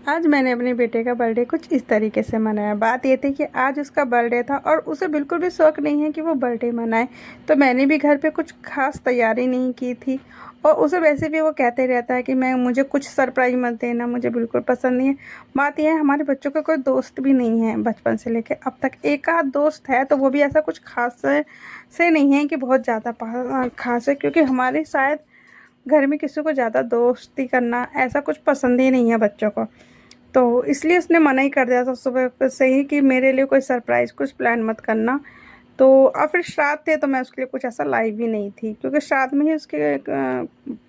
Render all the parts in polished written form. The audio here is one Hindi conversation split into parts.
आज मैंने अपने बेटे का बर्थडे कुछ इस तरीके से मनाया। बात ये थी कि आज उसका बर्थडे था और उसे बिल्कुल भी शौक़ नहीं है कि वो बर्थडे मनाए, तो मैंने भी घर पे कुछ ख़ास तैयारी नहीं की थी। और उसे वैसे भी वो कहते रहता है कि मुझे कुछ सरप्राइज़ मत देना, मुझे बिल्कुल पसंद नहीं है। बात यह है, हमारे बच्चों का कोई दोस्त भी नहीं है बचपन से लेके अब तक। एक आध दोस्त है, तो वो भी ऐसा कुछ ख़ास से नहीं है कि बहुत ज़्यादा ख़ास है, क्योंकि हमारे शायद घर में किसी को ज़्यादा दोस्ती करना ऐसा कुछ पसंद ही नहीं है बच्चों को। तो इसलिए उसने मना ही कर दिया था सुबह से ही कि मेरे लिए कोई सरप्राइज़ कुछ प्लान मत करना। तो और फिर श्राद्ध थे, तो मैं उसके लिए कुछ ऐसा लाई भी नहीं थी, क्योंकि श्राद्ध में ही उसके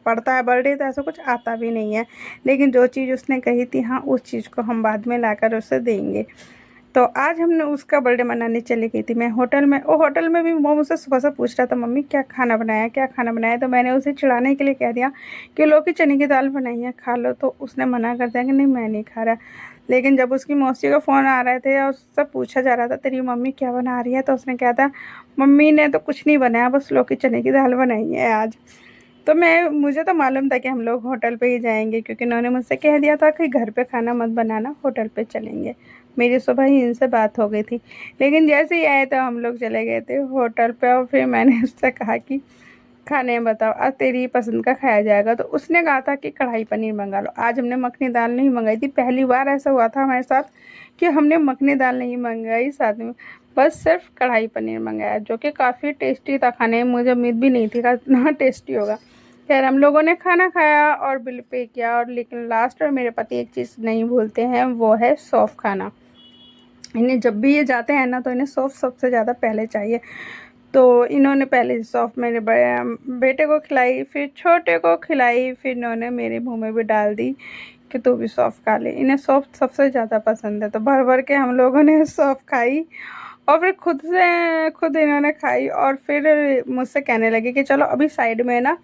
पड़ता है बर्थडे, तो ऐसा कुछ आता भी नहीं है। लेकिन जो चीज़ उसने कही थी, हाँ, उस चीज़ को हम बाद में लाकर उसे देंगे। तो आज हमने उसका बर्थडे मनाने चली गई थी मैं होटल में। और होटल में भी वो मुझसे सुबह से पूछ रहा था, मम्मी क्या खाना बनाया, क्या खाना बनाया। तो मैंने उसे चिढ़ाने के लिए कह दिया कि लौकी चने की दाल बनाई है, खा लो। तो उसने मना कर दिया कि नहीं, मैं नहीं खा रहा। लेकिन जब उसकी मौसी का फ़ोन आ रहे थे और उससे पूछा जा रहा था, तेरी मम्मी क्या बना रही है, तो उसने कहा था, मम्मी ने तो कुछ नहीं बनाया, बस लौकी चने की दाल बनाई है आज। तो मुझे तो मालूम था कि हम लोग होटल पे ही जाएंगे, क्योंकि इन्होंने मुझसे कह दिया था कि घर पे खाना मत बनाना, होटल पे चलेंगे। मेरी सुबह ही इनसे बात हो गई थी। लेकिन जैसे ही आए तो हम लोग चले गए थे होटल पे। और फिर मैंने उससे कहा कि खाने में बताओ आज तेरी पसंद का खाया जाएगा। तो उसने कहा था कि कढ़ाई पनीर मंगा लो। आज हमने मखनी दाल नहीं मंगाई थी, पहली बार ऐसा हुआ था हमारे साथ कि हमने मखनी दाल नहीं मंगाई, साथ में बस सिर्फ कढ़ाई पनीर मंगाया, जो कि काफ़ी टेस्टी था खाने में। मुझे उम्मीद भी नहीं थी कि इतना टेस्टी होगा। खैर, हम लोगों ने खाना खाया और बिल पे किया। और लेकिन लास्ट में मेरे पति एक चीज़ नहीं भूलते हैं, वो है सौंफ खाना। इन्हें जब भी ये जाते हैं ना, तो इन्हें सौंफ सबसे ज़्यादा पहले चाहिए। तो इन्होंने पहले सौंफ मेरे बेटे को खिलाई, फिर छोटे को खिलाई, फिर इन्होंने मेरे मुंह में भी डाल दी कि तू भी सौंफ खा ले। इन्हें सौंफ सबसे ज़्यादा पसंद है, तो भर भर के हम लोगों ने सौंफ खाई। और फिर खुद इन्होंने खाई। और फिर मुझसे कहने लगे कि चलो अभी साइड में ना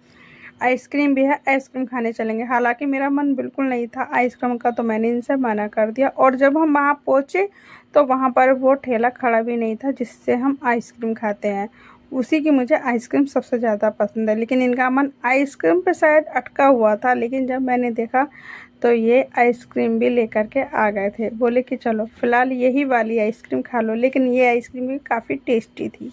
आइसक्रीम भी है, आइसक्रीम खाने चलेंगे। हालांकि मेरा मन बिल्कुल नहीं था आइसक्रीम का, तो मैंने इनसे मना कर दिया। और जब हम वहाँ पहुँचे, तो वहाँ पर वो ठेला खड़ा भी नहीं था जिससे हम आइसक्रीम खाते हैं। उसी की मुझे आइसक्रीम सबसे ज़्यादा पसंद है, लेकिन इनका मन आइसक्रीम पे शायद अटका हुआ था। लेकिन जब मैंने देखा, तो ये आइसक्रीम भी लेकर के आ गए थे। बोले कि चलो फ़िलहाल यही वाली आइसक्रीम खा लो, लेकिन ये आइसक्रीम भी काफ़ी टेस्टी थी।